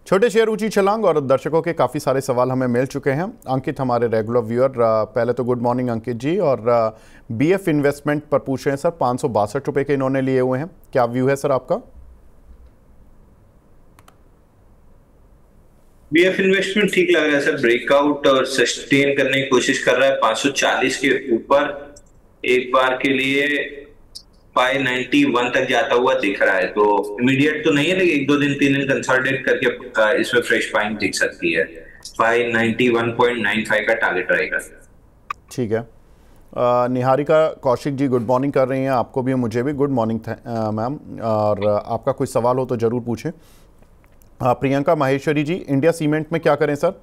छोटे शेयर ऊंची छलांग और दर्शकों के काफ़ी सारे सवाल हमें मिल चुके हैं। अंकित हमारे रेगुलर व्यूअर, पहले तो गुड मॉर्निंग अंकित जी। और बीएफ इन्वेस्टमेंट पर पूछ रहे हैं सर, 562 रुपये के इन्होंने लिए हुए हैं, क्या व्यू है सर आपका? बीएफ इन्वेस्टमेंट ठीक लग रहा है सर, ब्रेकआउट और सस्टेन करने की कोशिश कर रहा है 540 के ऊपर। एक बार के लिए 591 तक जाता हुआ दिख रहा है, तो इमीडिएट तो नहीं है, लेकिन 1-2 दिन 3 दिन कंसोलिडेट करके इसमें फ्रेश बाइंग दिख सकती है। 591.95 का टारगेट रहेगा। ठीक है। निहारिका कौशिक जी गुड मॉर्निंग कर रही हैं, आपको भी मुझे भी गुड मॉर्निंग मैम। और आपका कोई सवाल हो तो ज़रूर पूछें। प्रियंका माहेश्वरी जी, इंडिया सीमेंट में क्या करें सर?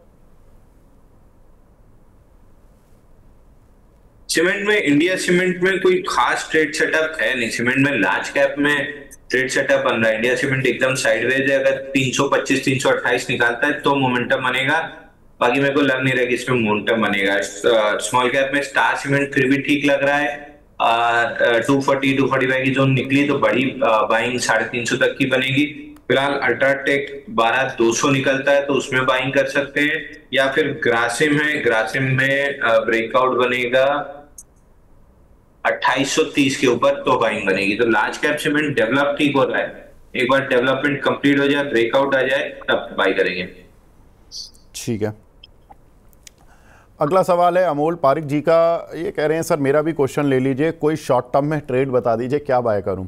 सीमेंट में, इंडिया सीमेंट में कोई खास ट्रेड सेटअप है नहीं। सीमेंट में लार्ज कैप में ट्रेड सेटअप बन रहा है। इंडिया सीमेंट एकदम साइडवेज है। अगर 325 328 निकालता है तो मोमेंटम बनेगा, बाकी मेरे को लग नहीं रहा कि इसमें मोमेंटम बनेगा। स्मॉल कैप में स्टार सीमेंट फिर भी ठीक लग रहा है। 240 245 की जोन निकली तो बड़ी बाइंग 350 तक की बनेगी। फिलहाल अल्ट्राटेक 12200 निकलता है तो उसमें बाइंग कर सकते हैं, या फिर ग्रासिम है, ग्रासिम में ब्रेकआउट बनेगा 2830 के ऊपर तो बाइंग बनेगी। तो लार्ज कैप सीमेंट डेवलप ठीक हो रहा है, एक बार डेवलपमेंट कंप्लीट हो जाए, ब्रेकआउट आ जाए, तब बाई करेंगे। ठीक है। अगला सवाल है अमोल पारिक जी का। ये कह रहे हैं सर मेरा भी क्वेश्चन ले लीजिए, कोई शॉर्ट टर्म में ट्रेड बता दीजिए, क्या बाय करूं?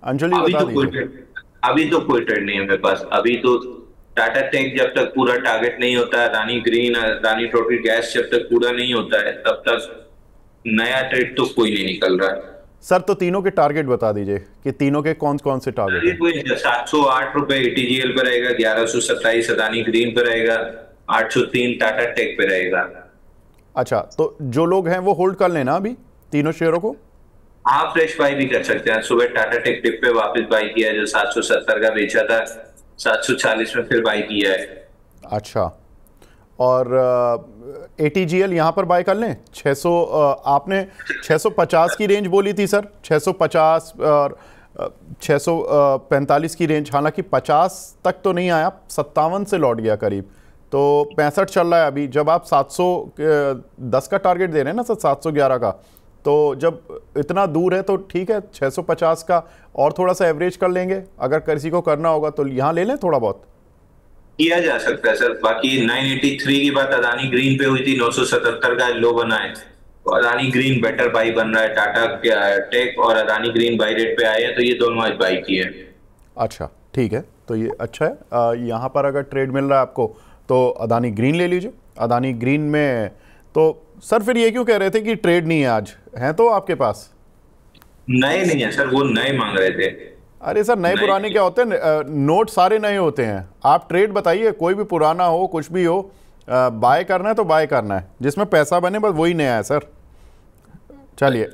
अंजलि बता दीजिए। अभी तो कोई ट्रेड नहीं है मेरे पास। अभी तो टाटा टेक जब तक पूरा टारगेट नहीं होता है, Adani green, Adani total gas जब तक पूरा नहीं होता है, तब तक नया ट्रेड तो कोई नहीं निकल रहा है। सर तो तीनों के टारगेट बता दीजिए कि तीनों के कौन कौन से टारगेट हैं। 708 रुपए एटीजीएल पे रहेगा, 1127 अदानी ग्रीन पे रहेगा, 803 टाटा टेक पे रहेगा। अच्छा, तो जो लोग हैं वो होल्ड कर लेना अभी तीनों शेयरों को। आप फ्रेश बाई भी कर सकते हैं। सुबह टाटा टेक डिप पे वापस बाई किया है, जो 770 का बेचा था 740 में फिर बाई किया है। अच्छा, और एटीजीएल यहाँ पर बाय कर लें 600। आपने 650 की रेंज बोली थी सर, 650 और 645 की रेंज, हालांकि 50 तक तो नहीं आया, 57 से लौट गया करीब, तो 65 चल रहा है अभी। जब आप 710 का टारगेट दे रहे हैं ना सर, 711 का, तो जब इतना दूर है तो ठीक है, 650 का और थोड़ा सा एवरेज कर लेंगे। अगर किसी को करना होगा तो यहाँ ले लें, थोड़ा बहुत किया जा सकता है सर। बाकी 983 की बात अदानी ग्रीन पे हुई थी, 977 का लो बना है, तो अदानी ग्रीन बेटर बाई बन रहा है। टाटा टेक और अदानी ग्रीन बाई रेट पे आए हैं, तो ये दोनों आज बाई किए हैं। अच्छा ठीक है, तो ये अच्छा है। यहाँ पर अगर ट्रेड मिल रहा है आपको तो अदानी ग्रीन ले लीजिए। अदानी ग्रीन में तो सर फिर ये क्यों कह रहे थे कि ट्रेड नहीं है आज? हैं तो आपके पास नए नहीं है सर, वो नए मांग रहे थे। अरे सर नए पुराने क्या होते हैं? नोट सारे नए होते हैं। आप ट्रेड बताइए, कोई भी पुराना हो, कुछ भी हो, बाय करना है तो बाय करना है, जिसमें पैसा बने बस वही नया है सर। चलिए,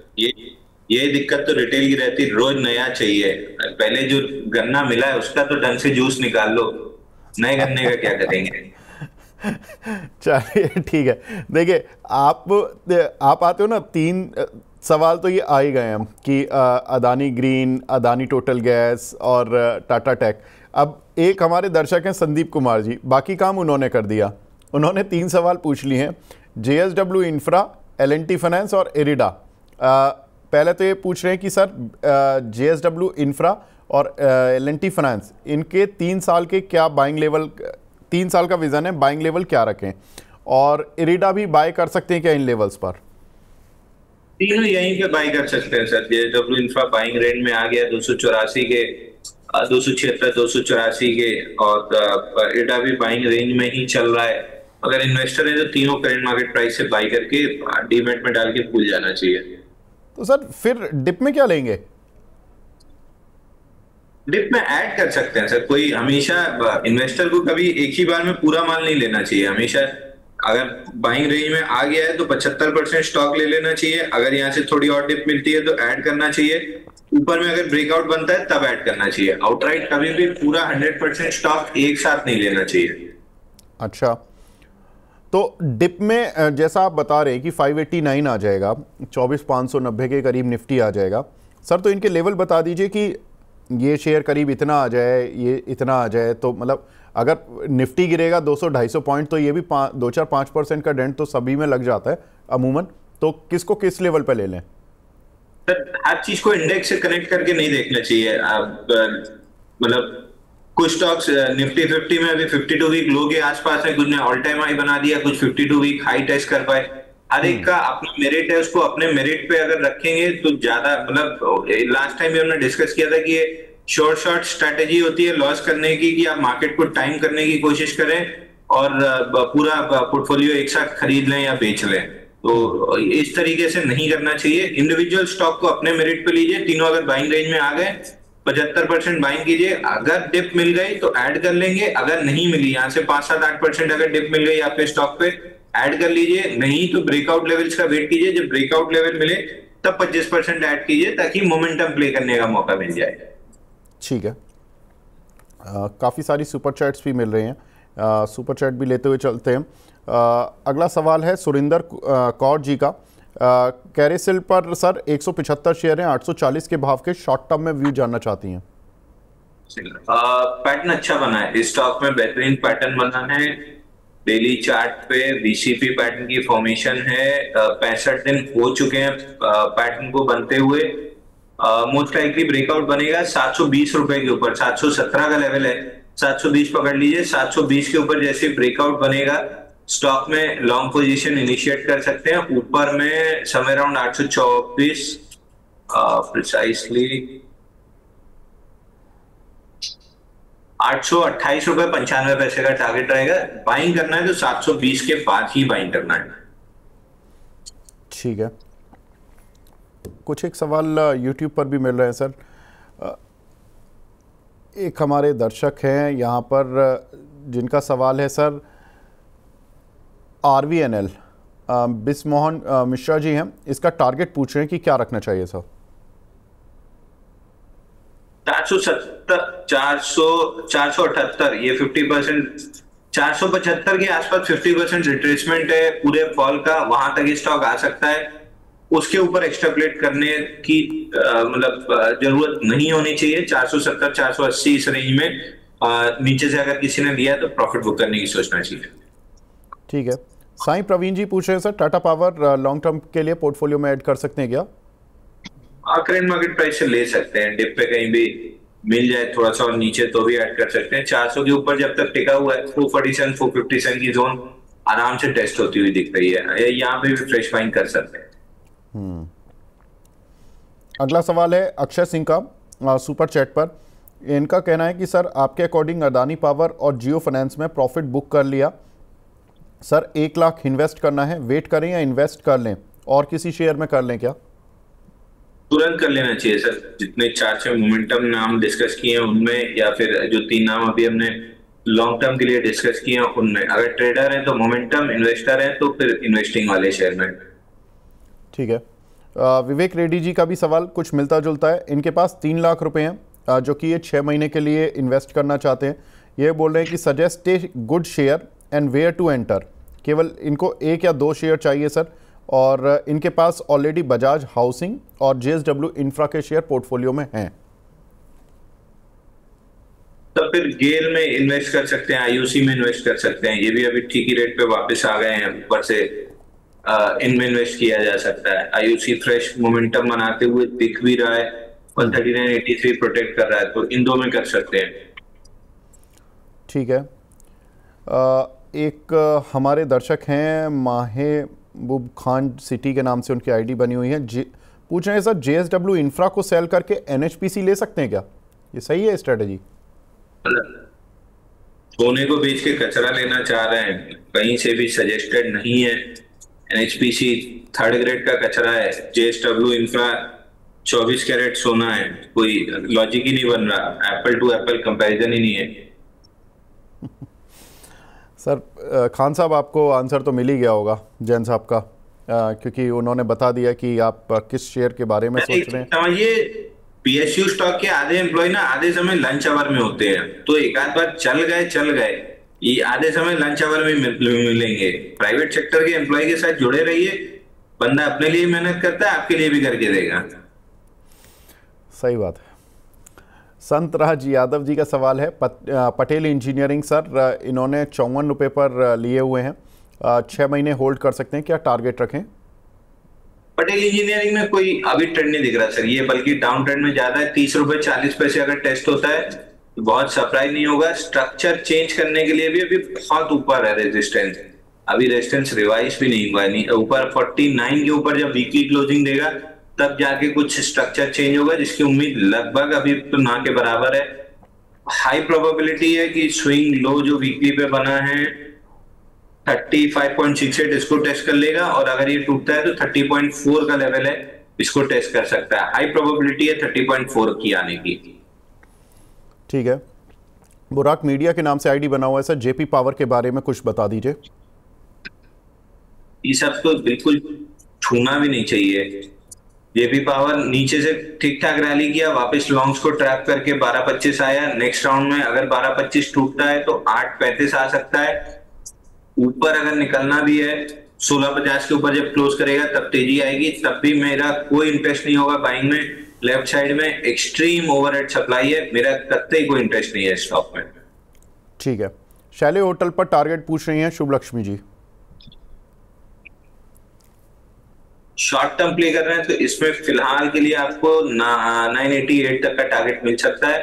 ये दिक्कत तो रिटेल की रहती, रोज नया चाहिए। पहले जो गन्ना मिला है उसका तो ढंग से जूस निकाल लो, नए गन्ने का क्या करेंगे। चलिए ठीक है। देखिए, आप आते हो ना, 3 सवाल तो ये आ ही गए हम कि Adani green, Adani total gas और टाटा टेक। अब एक हमारे दर्शक हैं संदीप कुमार जी, बाकी काम उन्होंने कर दिया। उन्होंने 3 सवाल पूछ लिए हैं, JSW इंफ्रा, L&T फाइनेंस और इरिडा। पहले तो ये पूछ रहे हैं कि सर JSW इंफ्रा और L&T फाइनेंस, इनके 3 साल के क्या बाइंग लेवल, 3 साल का विजन है, बाइंग लेवल क्या रखें? और इरिडा भी बाय कर सकते हैं क्या इन लेवल्स पर? तीनों यहीं पे बाई कर सकते हैं sir. JSW infra buying range में आ गया 284 के, 276 284 के, और इरिडा भी बाइंग रेंज में ही चल रहा है। अगर इन्वेस्टर है तो तीनों करंट मार्केट प्राइस से बाई करके डीमेट में डाल के भूल जाना चाहिए। तो सर फिर डिप में क्या लेंगे? डिप में ऐड कर सकते हैं सर। कोई हमेशा इन्वेस्टर को कभी एक ही बार में पूरा माल नहीं लेना चाहिए। हमेशा अगर बाइंग रेंज में आ गया है तो 75% स्टॉक ले लेना चाहिए। अगर यहाँ से थोड़ी और डिप मिलती है तो ऐड करना चाहिए। ऊपर में अगर ब्रेकआउट बनता है तब ऐड करना चाहिए। आउटराइट कभी भी पूरा 100% स्टॉक एक साथ नहीं लेना चाहिए। अच्छा, तो डिप में जैसा आप बता रहे हैं कि 589 आ जाएगा, 24,590 के करीब निफ्टी आ जाएगा। सर तो इनके लेवल बता दीजिए कि ये शेयर करीब इतना आ जाए, ये इतना आ जाए, तो मतलब अगर निफ्टी गिरेगा 200-250 पॉइंट तो ये भी 2-4-5% का डेंट तो सभी में लग जाता है अमूमन। तो किसको किस लेवल पे ले लें? सर हर चीज को इंडेक्स से कनेक्ट करके नहीं देखना चाहिए। आप मतलब कुछ स्टॉक्स निफ्टी 50 में अभी 52 वीक लो के आसपास है, कुछ ने ऑल टाइम हाई बना दिया, कुछ 52 वीक हाई टेस्ट कर पाए। हर एक का अपना मेरिट है, उसको अपने मेरिट पे अगर रखेंगे तो ज्यादा, मतलब लास्ट टाइम भी हमने डिस्कस किया था कि ये शॉर्ट स्ट्रेटेजी होती है लॉस करने की, कि आप मार्केट को टाइम करने की कोशिश करें और पूरा पोर्टफोलियो एक साथ खरीद लें या बेच लें। तो इस तरीके से नहीं करना चाहिए। इंडिविजुअल स्टॉक को अपने मेरिट पे लीजिए, तीनों अगर बाइंग रेंज में आ गए 75% बाइंग कीजिए, अगर डिप मिल गई तो ऐड कर लेंगे, अगर नहीं मिली यहाँ से 5-7-8% अगर डिप मिल गई आपके स्टॉक पे ऐड कर लीजिए, नहीं तो ब्रेकआउट लेवल्स का वेट कीजिए, जब ब्रेकआउट लेवल मिले तब 25% ऐड कीजिए ताकि मोमेंटम प्ले करने का मौका मिल जाए। ठीक है, काफ़ी सारी सुपर चैट्स भी मिल रही हैं, सुपर चैट भी लेते हुए चलते हैं। अगला सवाल है सुरिंदर कौर जी का। कैरेसिल पर सर 175 शेयर हैं, 840 के भाव के, शॉर्ट टर्म में व्यू जानना चाहती हैं। पैटर्न अच्छा बना है, इस स्टॉक में बेहतरीन पैटर्न बना है। डेली चार्ट पे बीसीपी पैटर्न की फॉर्मेशन है, 65 दिन हो चुके हैं पैटर्न को बनते हुए। मोस्ट लाइकली ब्रेकआउट बनेगा 720 रुपए के ऊपर, 717 का लेवल है, 720 पकड़ लीजिए। 720 के ऊपर जैसे ब्रेकआउट बनेगा स्टॉक में लॉन्ग पोजीशन इनिशिएट कर सकते हैं। ऊपर में समय अराउंड 824 प्रिसाइसली 828 रुपए 95 पैसे का टारगेट रहेगा। बाइंग करना है तो 720 के बाद ही बाइंग करना है। ठीक है, कुछ एक सवाल यूट्यूब पर भी मिल रहे हैं सर। एक हमारे दर्शक हैं यहाँ पर जिनका सवाल है सर, RVNL बिस्मोहन मिश्रा जी हैं, इसका टारगेट पूछ रहे हैं कि क्या रखना चाहिए सर। 478 ये 50%, 475 के आसपास 50% रिट्रेसमेंट है पूरे फॉल का, वहां तक ये स्टॉक आ सकता है। उसके ऊपर एक्स्ट्रापोलेट करने की मतलब जरूरत नहीं होनी चाहिए। 470-480 इस रेंज में नीचे से अगर किसी ने लिया तो प्रॉफिट बुक करने की सोचना चाहिए। ठीक है, साईं प्रवीण जी पूछ रहे हैं sir, Tata power long term के लिए पोर्टफोलियो में ऐड कर सकते हैं क्या? करंट मार्केट प्राइस से ले सकते हैं, डिप पे कहीं भी मिल जाए थोड़ा सा और नीचे तो भी ऐड कर सकते हैं। 400 के ऊपर जब तक टिका हुआ है 447-457 की जोन आराम से टेस्ट होती हुई दिख रही है, यहाँ पे भी फ्रेश बाइंग कर सकते हैं। अगला सवाल है अक्षय सिंह का सुपर चैट पर। इनका कहना है कि सर आपके अकॉर्डिंग अदानी पावर और जियो फाइनेंस में प्रॉफिट बुक कर लिया सर, 1 लाख इन्वेस्ट करना है, वेट करें या इन्वेस्ट कर लें और किसी शेयर में कर लें क्या? तुरंत कर लेना चाहिए सर। जितने 4-6 मोमेंटम नाम डिस्कस किए हैं उनमें, या फिर जो 3 नाम अभी हमने लॉन्ग टर्म के लिए डिस्कस किए हैं उनमें, अगर ट्रेडर हैं तो मोमेंटम, इन्वेस्टर हैं तो फिर इन्वेस्टिंग वाले शेयर में। ठीक है, विवेक रेड्डी जी का भी सवाल कुछ मिलता जुलता है। इनके पास 3 लाख रुपए हैं जो कि ये 6 महीने के लिए इन्वेस्ट करना चाहते हैं। ये बोल रहे हैं कि suggest a good share and where to enter. केवल इनको 1 या 2 शेयर चाहिए सर, और इनके पास ऑलरेडी बजाज हाउसिंग और JSW इंफ्रा के शेयर पोर्टफोलियो में हैं। तो फिर गेल में इन्वेस्ट कर सकते हैं, IOC में इन्वेस्ट कर सकते हैं, ये भी अभी ठीक ही रेट पे वापस आ गए हैं, ऊपर से इनमें इन्वेस्ट किया जा सकता है। IOC फ्रेश मोमेंटम बनाते हुए दिख भी रहा है और 3983 प्रोटेक्ट कर रहा है, तो इन दो में कर सकते हैं। ठीक है, एक हमारे दर्शक हैं महबूब खान सिटी के नाम से उनकी आईडी बनी हुई है, पूछ रहे हैं सर JSW इंफ्रा को सेल करके NHPC ले सकते हैं क्या? ये सही है स्ट्रेटेजी? सोने को बेच के कचरा लेना चाह रहे हैं, कहीं से भी सजेस्टेड नहीं है। NHPC 3rd ग्रेड का कचरा है, JSW इंफ्रा 24 कैरेट सोना है, कोई लॉजिक ही नहीं बन रहा, एप्पल टू एप्पल कंपैरिजन ही नहीं है। सर खान साहब आपको आंसर तो मिल ही गया होगा जैन साहब का, क्योंकि उन्होंने बता दिया कि आप किस शेयर के बारे में सोच रहे हैं। समझिए PSU स्टॉक के आधे एम्प्लॉय ना आधे समय लंच आवर में होते हैं, तो एक आध बार चल गए, ये आधे समय लंच आवर में मिलेंगे। प्राइवेट सेक्टर के एम्प्लॉय के साथ जुड़े रहिए, बंदा अपने लिए मेहनत करता है, आपके लिए भी करके देगा। सही बात है। संत राज यादव जी का सवाल है। पटेल इंजीनियरिंग सर, इन्होंने 54 रुपये पर लिए हुए हैं, 6 महीने होल्ड कर सकते हैं, क्या टारगेट रखें? पटेल इंजीनियरिंग में कोई अभी ट्रेंड नहीं दिख रहा सर, ये बल्कि डाउन ट्रेंड में ज्यादा है। 30 रुपए 40 पैसे अगर टेस्ट होता है तो बहुत सरप्राइज नहीं होगा। स्ट्रक्चर चेंज करने के लिए भी अभी बहुत ऊपर है रेजिस्टेंस, अभी रेजिस्टेंस रिवाइज भी नहीं हुआ है। ऊपर 49 के ऊपर जब वीकली क्लोजिंग देगा तब जाके कुछ स्ट्रक्चर चेंज होगा, जिसकी उम्मीद लगभग अभी तो ना के बराबर है। हाई प्रोबेबिलिटी है कि स्विंग लो जो वीकली पे बना है 35.68 इसको टेस्ट कर लेगा, और अगर ये टूटता है तो 30.4 का लेवल है, इसको टेस्ट कर सकता है। हाई प्रोबेबिलिटी है 30.4 की आने की। ठीक है। बुराक मीडिया के नाम से आईडी बना हुआ है सर, जेपी पावर के बारे में कुछ बता दीजिए। ये सब तो बिल्कुल छूना भी नहीं चाहिए। जेपी पावर नीचे से ठीक ठाक रैली किया, वापस लॉन्ग्स को ट्रैप करके 12.25 आया। नेक्स्ट राउंड में अगर 12.25 टूटता है तो 8.35 आ सकता है। ऊपर अगर निकलना भी है 16.50 के ऊपर जब क्लोज करेगा तब तेजी आएगी, तब भी मेरा कोई इंटरेस्ट नहीं होगा बाइंग में। लेफ्ट साइड में एक्सट्रीम ओवरहेड सप्लाई है, मेरा कतई कोई इंटरेस्ट नहीं है स्टॉक में। ठीक है। शैले होटल पर टारगेट पूछ रही हैं शुभ Lakshmi ji. Short term play कर रहे हैं तो इसमें फिलहाल के लिए आपको 988 तक का टारगेट मिल सकता है।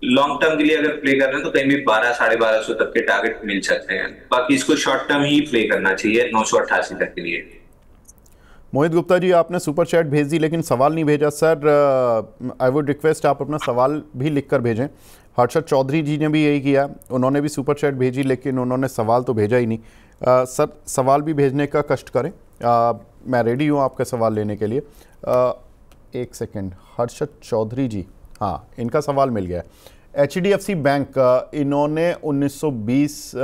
लॉन्ग टर्म के लिए अगर प्ले कर रहे हैं तो कहीं भी 1200-1250 तक के टारगेट मिल सकते हैं। बाकी इसको शॉर्ट टर्म ही प्ले करना चाहिए 988 तक के लिए। मोहित गुप्ता जी, आपने सुपर चैट भेज दी लेकिन सवाल नहीं भेजा सर। आई वुड रिक्वेस्ट आप अपना सवाल भी लिखकर भेजें। हर्षद चौधरी जी ने भी यही किया, उन्होंने भी सुपर चैट भेजी लेकिन उन्होंने सवाल तो भेजा ही नहीं। सर सवाल भी भेजने का कष्ट करें, मैं रेडी हूँ आपका सवाल लेने के लिए। एक सेकेंड, हर्षद चौधरी जी, हाँ इनका सवाल मिल गया। HDFC बैंक, इन्होंने 1920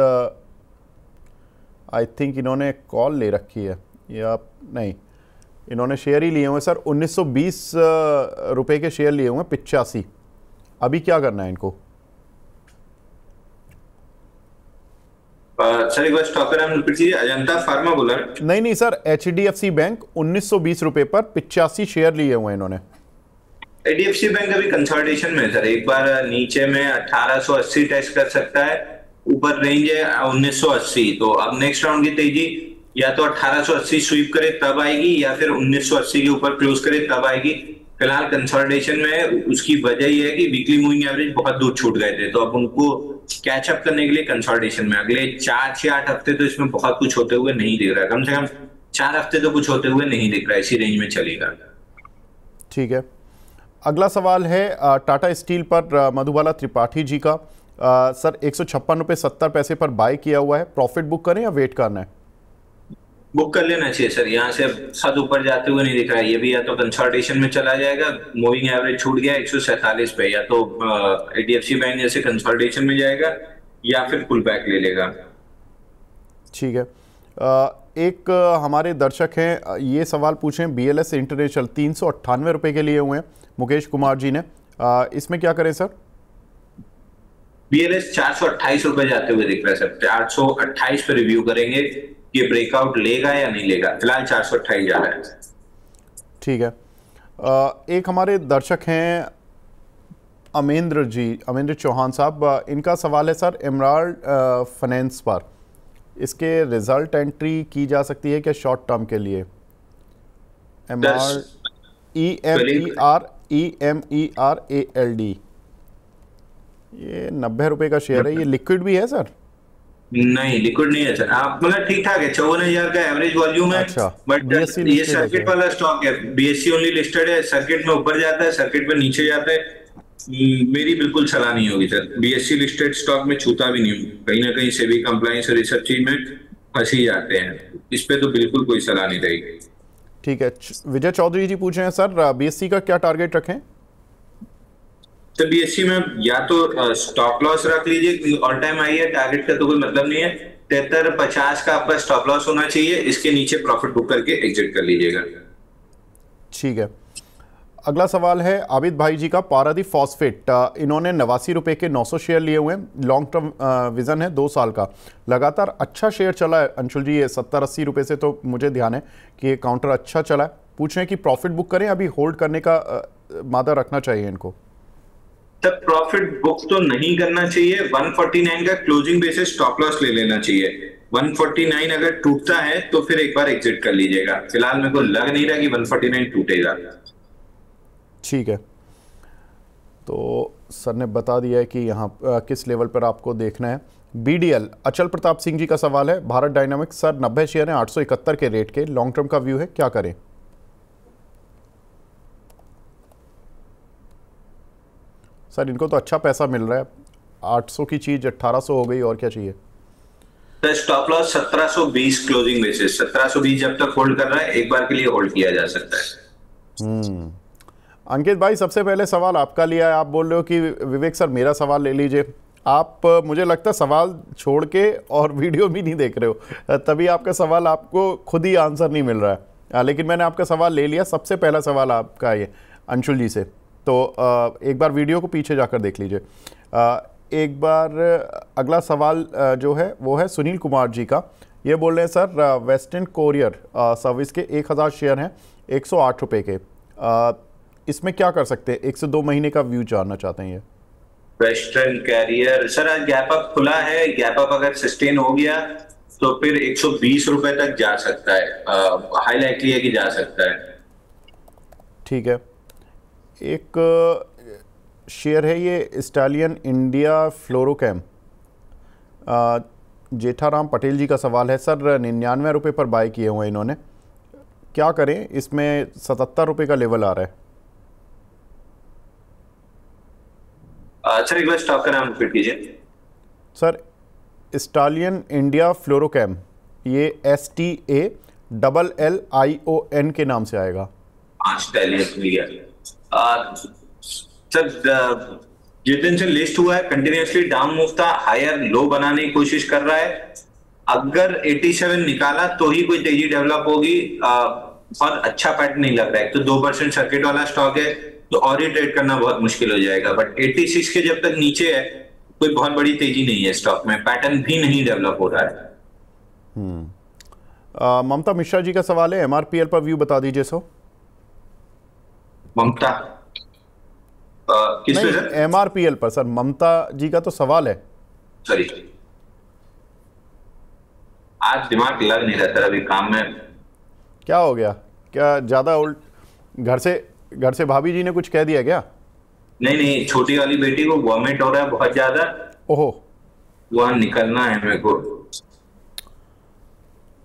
आई थिंक इन्होंने कॉल ले रखी है या नहीं, इन्होंने शेयर ही लिए हुए सर। 1920 रुपए के शेयर लिए हुए हैं 85। अभी क्या करना है इनको? सर एक बार स्टॉक का नाम रिपीट कीजिए। अजंता फार्मा बोला? नहीं सर, HDFC बैंक 1920 रुपए पर 85 शेयर लिए हुए हैं इन्होंने। HDFC बैंक अभी कंसोलिडेशन में है सर, एक बार नीचे में 1880 टेस्ट कर सकता है, ऊपर रेंज है 1980। तो अब नेक्स्ट राउंड की तेजी या तो 1880 स्वीप करे तब आएगी, या फिर 1980 के ऊपर क्लोज करे तब आएगी। फिलहाल कंसोलिडेशन में है, उसकी वजह यह है कि वीकली मूविंग एवरेज बहुत दूर छूट गए थे, तो अब उनको कैचअप करने के लिए कंसोलिडेशन में अगले 4 से 8 हफ्ते तो इसमें बहुत कुछ होते हुए नहीं दिख रहा है। कम से कम 4 हफ्ते तो कुछ होते हुए नहीं दिख रहा है, इसी रेंज में चलेगा। ठीक है। अगला सवाल है टाटा स्टील पर मधुबाला त्रिपाठी जी का। सर 156 रुपये 70 पैसे पर बाय किया हुआ है, प्रॉफिट बुक करें या वेट करना है? बुक कर लेना चाहिए सर, यहाँ से बहुत ऊपर जाते हुए नहीं दिख रहा है। ये भी या तो कंसोलिडेशन में चला जाएगा, मूविंग एवरेज छूट गया 147 पे, या तो HDFC बैंक जैसे कंसोलिडेशन में जाएगा या फिर पुल बैक ले लेगा। ठीक है। एक हमारे दर्शक हैं, ये सवाल पूछें BLS इंटरनेशनल 398 रुपये के लिए हुए हैं, मुकेश कुमार जी ने, इसमें क्या करें सर? BLS 428 रुपए जाते हुए दिख रहा है सर, 428 पे रिव्यू करेंगे ये ब्रेकआउट लेगा या नहीं लेगा। फिलहाल 428 जा रहा है। ठीक है। एक हमारे दर्शक हैं अमेंद्र जी, अमेंद्र चौहान साहब, इनका सवाल है सर एमराल्ड फाइनेंस पर, इसके रिजल्ट एंट्री की जा सकती है क्या शॉर्ट टर्म के लिए? एमराल्ड EMERALD, ये 90 रुपए का शेयर है, ये लिक्विड भी है सर? नहीं लिक्विड नहीं है सर, आप मतलब ठीक ठाक है, 54,000 का एवरेज वॉल्यूम है। अच्छा, बट ये सर्किट वाला स्टॉक है, BSE ओनली लिस्टेड है, सर्किट में ऊपर जाता है, सर्किट में नीचे जाता है। मेरी बिल्कुल सलाह नहीं होगी सर, BSE लिस्टेड स्टॉक में छूता भी नहीं हूँ, कहीं ना कहीं सेबी कंप्लायंस और इस सब चीज में फंस ही जाते हैं, इस पे तो बिल्कुल कोई सलाह नहीं रहेगी। ठीक है। विजय चौधरी जी पूछ रहे हैं सर BSE का क्या टारगेट रखें? तो BSE में या तो स्टॉप लॉस रख लीजिए, ऑल टाइम हाई है, टारगेट का तो कोई मतलब नहीं है। 73.50 का आपका स्टॉप लॉस होना चाहिए, इसके नीचे प्रॉफिट बुक करके एग्जिट कर लीजिएगा। ठीक है। अगला सवाल है आबिद भाई जी का, पारादीप फॉस्फेट, इन्होंने 89 रुपए के 900 शेयर लिए हुए हैं, लॉन्ग टर्म विजन है 2 साल का, लगातार अच्छा शेयर चला है अंशुल जी, ये 70-80 रुपए से तो मुझे ध्यान है कि ये काउंटर अच्छा चला है। पूछ रहे हैं कि प्रॉफिट बुक करें, अभी होल्ड करने का मादा रखना चाहिए इनको? तब प्रॉफिट बुक तो नहीं करना चाहिए, 149 का क्लोजिंग बेसिस स्टॉप लॉस ले लेना चाहिए। 149 अगर टूटता है तो फिर एक बार एग्जिट कर लीजिएगा। फिलहाल मेरे को लग नहीं रहा कि 149 टूटेगा। ठीक है, तो सर ने बता दिया है कि यहाँ किस लेवल पर आपको देखना है। बीडीएल अचल प्रताप सिंह जी का सवाल है, भारत डायनामिक्स सर 90 शेयर हैं 871 के रेट के, लॉन्ग टर्म का व्यू है, क्या करें? सर इनको तो अच्छा पैसा मिल रहा है, 800 की चीज 1800 हो गई, और क्या चाहिए? तो स्टॉप लॉस 1720 क्लोजिंग बेसिस, 1720 जब तक होल्ड कर रहा है एक बार के लिए होल्ड किया जा सकता है। अंकित भाई सबसे पहले सवाल आपका लिया है, आप बोल रहे हो कि विवेक सर मेरा सवाल ले लीजिए। आप मुझे लगता है सवाल छोड़ के और वीडियो भी नहीं देख रहे हो, तभी आपका सवाल आपको खुद ही आंसर नहीं मिल रहा है। लेकिन मैंने आपका सवाल ले लिया, सबसे पहला सवाल आपका ये अंशुल जी से, तो एक बार वीडियो को पीछे जाकर देख लीजिए। एक बार अगला सवाल जो है वो है सुनील कुमार जी का। ये बोल रहे हैं सर वेस्टर्न कोरियर सर्विस के 1000 शेयर हैं 108 रुपये के, इसमें क्या कर सकते हैं? 1 से 2 महीने का व्यू जानना चाहते हैं ये। वेस्टर्न कैरियर सर आज गैप अप खुला है, गैप अप अगर सस्टेन हो गया तो फिर 120 रुपए तक जा सकता है, हाई लाइकली है कि जा सकता है। ठीक है, एक शेयर है ये स्टालियन इंडिया फ्लोरोकेम, जेठाराम पटेल जी का सवाल है सर 99 रुपये पर बाय किए हुए इन्होंने, क्या करें? इसमें 77 रुपये का लेवल आ रहा है। सर एक बार स्टॉक का नाम रिपीट कीजिए। सर स्टालियन इंडिया फ्लोरोकेम, ये STALLION के नाम से आएगा। सर जिस दिन से लिस्ट हुआ है कंटिन्यूअसली डाउन मूव था, हायर लो बनाने की कोशिश कर रहा है। अगर 87 निकाला तो ही कोई तेजी डेवलप होगी, बहुत अच्छा पैटर्न नहीं लग रहा है। तो 2% सर्किट वाला स्टॉक है तो और ही ट्रेड करना बहुत मुश्किल हो जाएगा, बट 86 के जब तक नीचे है कोई बहुत बड़ी तेजी नहीं है स्टॉक में, पैटर्न भी नहीं डेवलप हो रहा है। ममता मिश्रा जी का सवाल है, MRPL पर व्यू बता दीजिए। सो ममता किस पे सर? MRPL पर सर, ममता जी का तो सवाल है। सॉरी आज दिमाग लग नहीं रहा सर, अभी काम में। क्या हो गया? क्या ज्यादा उल्ट घर से भाभी जी ने कुछ कह दिया क्या? नहीं, छोटी वाली बेटी को वॉमिट हो रहा है बहुत ज्यादा। ओहो, वहां निकलना है मेरे को।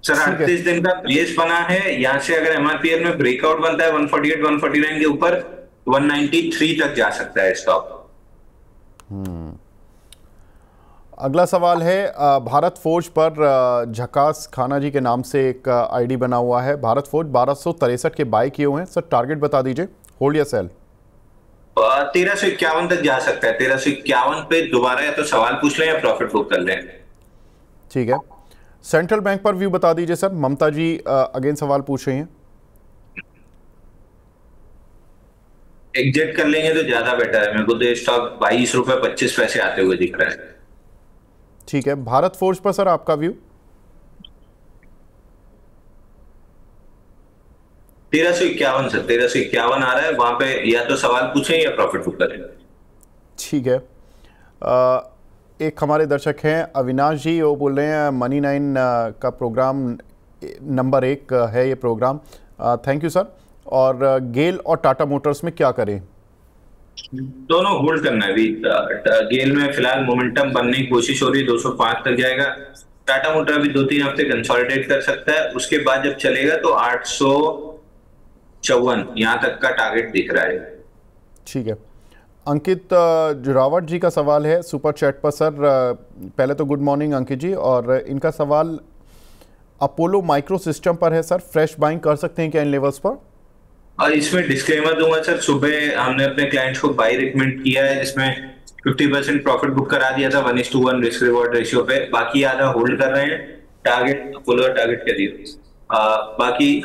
सर 38 दिन का बेस बना है, यहाँ से अगर MRPL में ब्रेकआउट बनता है 148 149 के ऊपर 193 तक जा सकता है स्टॉक। अगला सवाल है भारत फोर्ज पर, झकास खाना जी के नाम से एक आईडी बना हुआ है। भारत फोर्ज 1263 के बाय किए हुए हैं सर, टारगेट बता दीजिए, होल्ड या सेल? 1351 तक जा सकता है। 1351 पे दोबारा या तो सवाल पूछ लें या प्रॉफिट बुक कर लें। ठीक है, सेंट्रल बैंक पर व्यू बता दीजिए सर। ममता जी अगेन सवाल पूछ रही हैं। एग्जिट कर लेंगे तो ज्यादा बेटर है, मेरे को तो स्टॉक 22 रुपए 25 पैसे आते हुए दिख रहा है। ठीक है, भारत फोर्ज पर सर आपका व्यू? 1351 सर, 1351 आ रहा है, वहां पे या तो सवाल पूछें या प्रॉफिट बुक करें। ठीक है, एक हमारे दर्शक हैं अविनाश जी, वो बोल रहे हैं मनी 9 का प्रोग्राम नंबर 1 है ये प्रोग्राम, थैंक यू सर। और गेल और टाटा मोटर्स में क्या करें? दोनों होल्ड करना है अभी। गेल में फिलहाल मोमेंटम बनने की कोशिश हो रही है, 205 तक जाएगा। टाटा मोटर अभी 2-3 हफ्ते कंसोलिडेट कर सकता है, उसके बाद जब चलेगा तो 854 यहाँ तक का टारगेट दिख रहा है। ठीक है, अंकित जुरावट जी का सवाल है सुपर चैट पर सर। पहले तो गुड मॉर्निंग अंकित जी, और इनका सवाल अपोलो माइक्रो सिस्टम पर है सर, फ्रेश बाइंग कर सकते हैं क्या इन लेवल्स पर? और इसमें डिस्क्लेमर दूंगा सर, सुबह हमने अपने क्लाइंट्स को बाई रिकमेंड किया है, जिसमें 50% प्रॉफिट बुक करा दिया था 1:1 रिस्क रिवॉर्ड रेशियो पे, बाकी आधा होल्ड कर रहे हैं। टारगेट अपोलो टारगेट क्या दिया, बाकी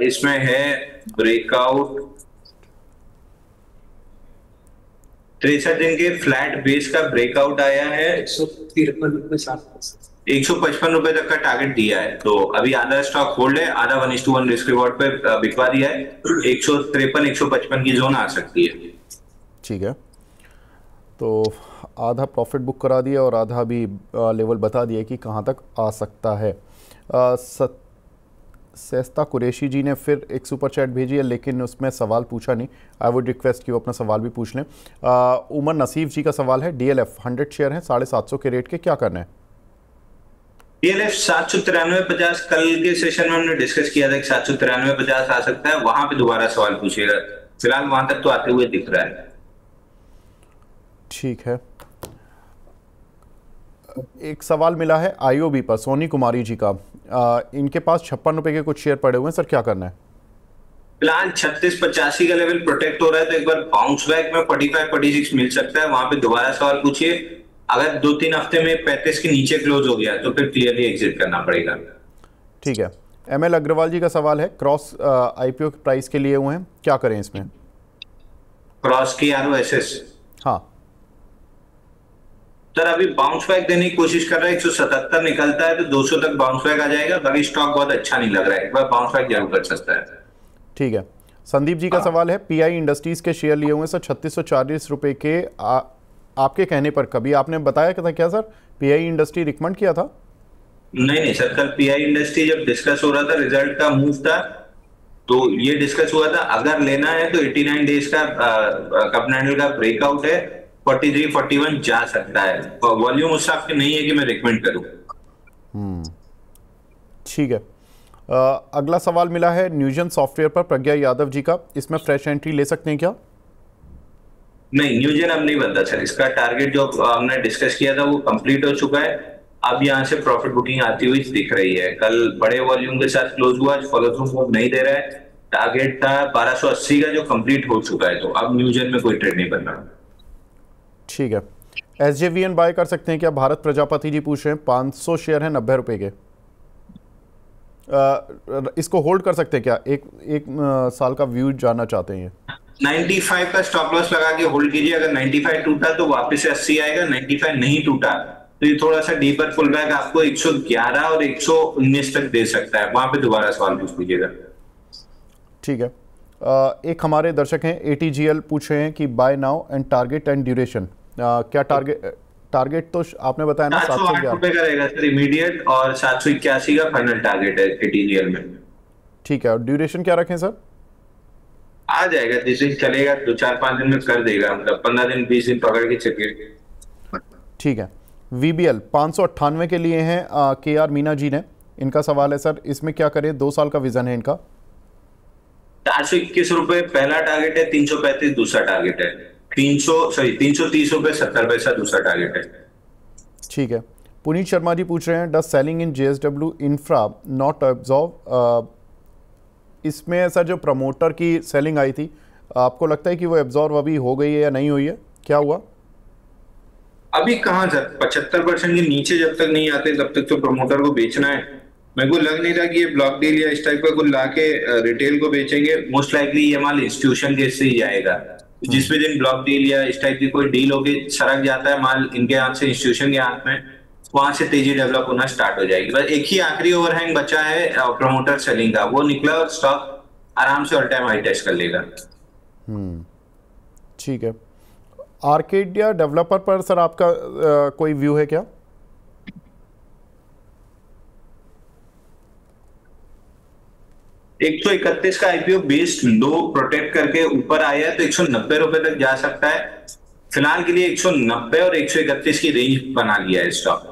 इसमें है ब्रेकआउट 63 दिन के फ्लैट बेस का ब्रेकआउट आया है, 155 रुपए तक का टारगेट दिया है। तो अभी आधा स्टॉक होल्ड है, आधा 1:1 रिस्क रिवॉर्ड पे बिकवा दिया है। 153 155 की जोन आ सकती है। ठीक है, तो आधा प्रॉफिट बुक करा दिया और आधा भी लेवल बता दिया कि कहाँ तक आ सकता है। सस्ता कुरैशी जी ने फिर एक सुपर चैट भेजी है, लेकिन उसमें सवाल पूछा नहीं। आई वुड रिक्वेस्ट कि वो अपना सवाल भी पूछ लें। उमर नसीफ जी का सवाल है, डीएलएफ 100 शेयर हैं 750 के रेट के, क्या करना है? डीएलएफ 793.50 कल के सेशन में हमने डिस्कस किया था कि 793.50 आ सकता है, वहां पे दोबारा सवाल पूछिएगा। फिलहाल वहां तक तो आते हुए दिख रहा है। ठीक है। एक सवाल मिला है आईओबी पर, सोनी कुमारी जी का। इनके पास 56 रुपए के कुछ शेयर पड़े हुए हैं सर, क्या करना है? फिलहाल 3685 का लेवल प्रोटेक्ट हो रहा है, तो एक बार बाउंस बैक में 45-46 मिल सकता है, वहां पे दोबारा सवाल पूछिए। अगर 2-3 हफ्ते में 35 के नीचे क्लोज हो गया तो फिर क्लियरली एग्जिट करना पड़ेगा। ठीक है। एमएल अग्रवाल जी का सवाल है, क्रॉस आईपीओ प्राइस के लिए हुए हैं, क्या करें इसमें? क्रॉस की आरओएसएस? हाँ सर अभी बाउंस बैक देने की कोशिश कर रहा है, 177 निकलता है तो 200 तक बाउंस बैक आ जाएगा। बाकी स्टॉक बहुत अच्छा नहीं लग रहा है, एक बार बाउंस बैक जरूर कर सकता है। ठीक है। संदीप जी का सवाल है, पीआई इंडस्ट्रीज के शेयर लिए हुए सर 3640 रुपए के। आपके कहने पर कभी आपने बताया था क्या सर, पीआई इंडस्ट्री रिकमेंड किया था? नहीं सर, कल पीआई इंडस्ट्री जब डिस्कस हो रहा था, रिजल्ट का मूव था, तो ये डिस्कस हुआ था अगर लेना है तो 89 डेज का कपनैंडल का ब्रेकआउट है, 43-41 जा सकता है। वॉल्यूम उस हिसाब के नहीं है कि मैं रिकमेंड करूं। ठीक है। अगला सवाल मिला है न्यूजन सॉफ्टवेयर पर, प्रज्ञा यादव जी का। इसमें फ्रेश एंट्री ले सकते हैं क्या? नहीं, न्यूजन अब नहीं बनता सर। इसका टारगेट जो हमने डिस्कस किया था वो कंप्लीट हो चुका है। अब यहाँ से प्रॉफिट बुकिंग आती हुई दिख रही है। कल बड़े वॉल्यूम के साथ क्लोज हुआ, फॉलो थ्रू मूव नहीं दे रहा है। टारगेट था 1280 का जो कंप्लीट हो चुका है, तो अब न्यूजन में कोई ट्रेड नहीं बन रहा। ठीक है। एसजेवीएन बाय कर सकते हैं क्या? भारत प्रजापति जी पूछ रहे हैं, 500 शेयर हैं 90 रुपए के। इसको होल्ड कर सकते हैं क्या? एक साल का व्यू जानना चाहते हैं। 95 का स्टॉप लॉस लगा के होल्ड कीजिए। अगर 95 टूटा तो वापस से 80 आएगा, 95 नहीं टूटा तो ये थोड़ा सा डीपर पुल बैक आपको 111 और 119 तक दे सकता है, वहां पे दोबारा सवाल पूछ लीजिएगा। ठीक है। एक हमारे दर्शक हैं एटीजीएल पूछ रहे हैं कि buy now and target and duration, क्या टारगेट तो आपने बताया ना 708 रुपए का रहेगा सर इमीडिएट, और 781 का फाइनल टारगेट है एटीजीएल में। ठीक है। और ड्यूरेशन क्या रखें सर? आ जाएगा, जैसे चलेगा 2-4-5 दिन में कर देगा, मतलब 15 दिन 20 दिन पकड़ के चलिए। ठीक है। वीबीएल 598 के लिए हैं के आर मीना जी ने। इनका सवाल है सर, इसमें क्या करें? 2 साल का विजन है इनका। 421 रुपए पहला टारगेट है, 335 दूसरा टारगेट है, 330 रुपए 70 पैसा दूसरा टारगेट है। ठीक है। पुनीत शर्मा जी पूछ रहे हैं, does selling in JSW infra not absorb? इसमें सर जो प्रमोटर की सेलिंग आई थी, आपको लगता है कि वो एब्जॉर्ब अभी हो गई है या नहीं हुई है? क्या हुआ अभी कहाँ सर, 75% के नीचे जब तक नहीं आते तब तक तो प्रमोटर को बेचना है। मेरे को लग नहीं रहा कि ये ब्लॉक डील या इस टाइप का कुछ लाके रिटेल को बेचेंगे। मोस्ट लाइकली ये माल इंस्टीट्यूशन के से ही जाएगा। जिस भी दिन ब्लॉक डील या इस टाइप की कोई डील होगी, सरक जाता है माल इनके हाथ से इंस्टीट्यूशन के हाथ में, वहां से तेजी डेवलप होना स्टार्ट हो जाएगी। बस एक ही आखिरी ओवरहैंग बचा है प्रमोटर सेलिंग का, वो निकला और स्टॉक आराम से ऑल टाइम हाई टेस्ट कर लेगा। ठीक है। आर्केडिया डेवलपर पर सर आपका कोई व्यू है क्या? एक 131 का आईपीओ बेस्ड लो प्रोटेक्ट करके ऊपर आया है, तो 190 रुपए तक जा सकता है। फिलहाल के लिए 190 और 131 की रेंज बना लिया है स्टॉक।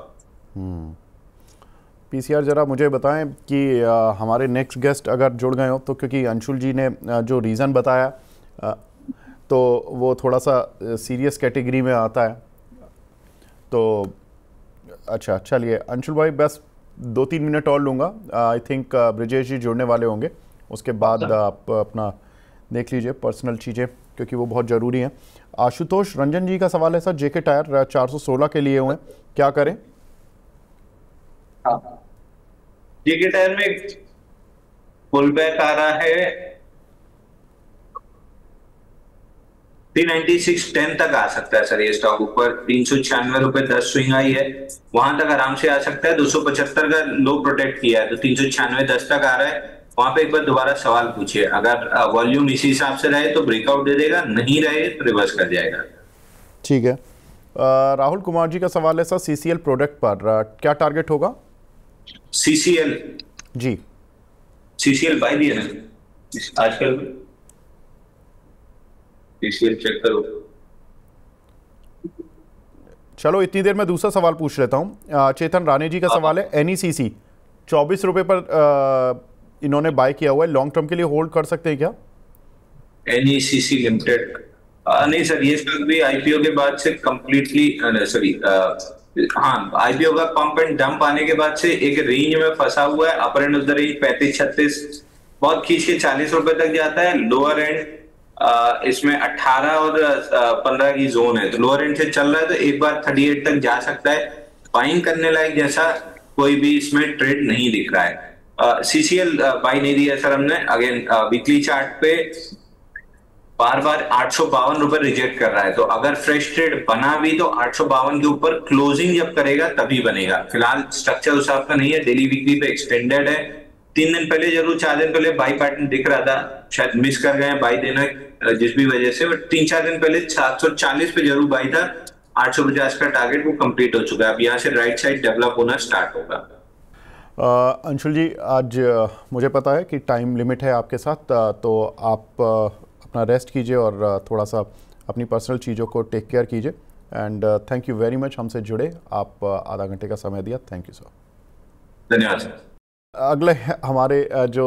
पीसीआर जरा मुझे बताएं कि हमारे नेक्स्ट गेस्ट अगर जुड़ गए हो तो, क्योंकि अंशुल जी ने जो रीज़न बताया तो वो थोड़ा सा सीरियस कैटेगरी में आता है। तो अच्छा चलिए अंशुल भाई, बस 2-3 मिनट और लूँगा। आई थिंक ब्रिजेश जी जुड़ने वाले होंगे, उसके बाद आप अपना देख लीजिए पर्सनल चीज़ें, क्योंकि वो बहुत ज़रूरी हैं। आशुतोष रंजन जी का सवाल है सर, जेके टायर 416 के लिए हुए, क्या करें? जेके टायर में पुल बैक आ रहा है, 396.10 तक आ सकता है सर ये स्टॉक ऊपर। 396 रुपए 10 स्विंग आई है, वहां तक आराम से आ सकता है। 275 का लो प्रोटेक्ट किया है, तो 396.10 तक आ रहा है। वहां पे एक बार दोबारा सवाल पूछिए, अगर वॉल्यूम इसी हिसाब से रहे तो ब्रेकआउट दे देगा, नहीं रहे तो रिवर्स कर जाएगा। ठीक है। राहुल कुमार जी का सवाल है सर, सीसीएल प्रोडक्ट पर क्या टारगेट होगा? सीसीएल जी, सीसीएल बाय दिया ना आजकल, सीसीएल चेक करो। चलो इतनी देर में दूसरा सवाल पूछ लेता हूँ। चेतन राणे जी का सवाल है, एनईसीसी 24 रुपये पर इन्होंने बाय किया हुआ है, लॉन्ग टर्म के लिए होल्ड कर सकते हैं क्या? एनईसीसी लिमिटेड नहीं सर, ये स्टॉक भी आईपीओ के बाद से कंप्लीटली सॉरी, हाँ आईपीओ का पंप एंड डंप आने के बाद से एक रेंज में फंसा हुआ है। अपर एंड ऑफ द रेंज 35-36 बहुत खींच के 40 रुपए तक जाता है। लोअर एंड इसमें 18 और 15 की जोन है, तो लोअर एंड से चल रहा है तो एक बार 38 तक जा सकता है। बाइंग करने लायक जैसा कोई भी इसमें ट्रेड नहीं दिख रहा है। सीसीएल बाई नहीं दिया सर हमने। अगेन वीकली चार्ट पे बार बार 852 रुपए रिजेक्ट कर रहा है, तो अगर फ्रेश ट्रेड बना भी तो 852 के ऊपर क्लोजिंग जब करेगा तभी बनेगा। फिलहाल स्ट्रक्चर उस हिसाब का नहीं है, डेली वीकली पे एक्सटेंडेड है। 3 दिन पहले जरूर 4 दिन पहले बाई पैटर्न दिख रहा था, शायद मिस कर गए बाई देना जिस भी वजह से, बट 3-4 दिन पहले 740 पे जरूर बाई था। 850 का टारगेट वो कंप्लीट हो चुका है। अब यहाँ से राइट साइड डेवलप होना स्टार्ट होगा। अंशुल जी, आज मुझे पता है कि टाइम लिमिट है आपके साथ, तो आप अपना रेस्ट कीजिए और थोड़ा सा अपनी पर्सनल चीज़ों को टेक केयर कीजिए। And thank you very much हमसे जुड़े, आप आधा घंटे का समय दिया, थैंक यू सर। धन्यवाद सर। अगले हमारे जो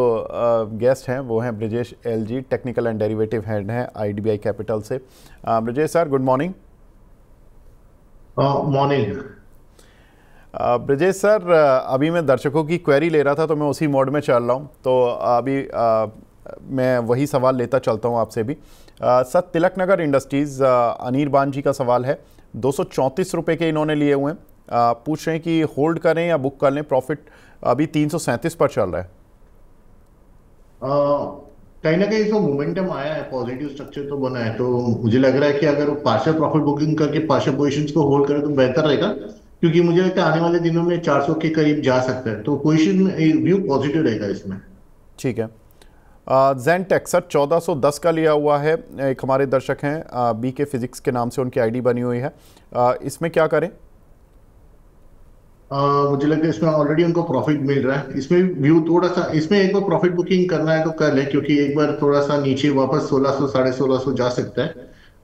गेस्ट हैं वो हैं Brajesh LG, technical and derivative head हैं आईडीबीआई कैपिटल से। Brajesh sir, good morning. Morning. Brajesh sir, अभी मैं दर्शकों की क्वेरी ले रहा था तो मैं उसी मोड में चल रहा हूँ, तो अभी मैं वही सवाल लेता चलता हूँ आपसे भी। सर, तिलक नगर इंडस्ट्रीज़, अनिर्बान जी का सवाल है, 234 रुपये के इन्होंने लिए हुए हैं, पूछ रहे हैं कि होल्ड करें या बुक कर लें, प्रॉफिट अभी 337 पर चल रहा है। कहीं ना कहीं इसमें मोमेंटम आया है, पॉजिटिव स्ट्रक्चर तो बना है, तो मुझे लग रहा है कि अगर वो पार्शियल प्रॉफिट बुकिंग करके पार्शियल पोजीशंस को होल्ड करे तो बेहतर रहेगा, क्योंकि मुझे लगता है आने वाले दिनों में 400 के करीब जा सकता है, तो पोजीशन व्यू पॉजिटिव रहेगा इसमें। ठीक है। ज़ेनटेक सर 1410 का लिया हुआ है, एक हमारे दर्शक हैं बी के फिजिक्स के नाम से उनकी आईडी बनी हुई है, इसमें क्या करें? मुझे लगता है इसमें ऑलरेडी उनको प्रॉफिट मिल रहा है, इसमें व्यू थोड़ा सा, इसमें एक बार प्रॉफिट बुकिंग करना है तो कर ले, क्योंकि एक बार थोड़ा सा नीचे वापस 1600 1650 जा सकता है।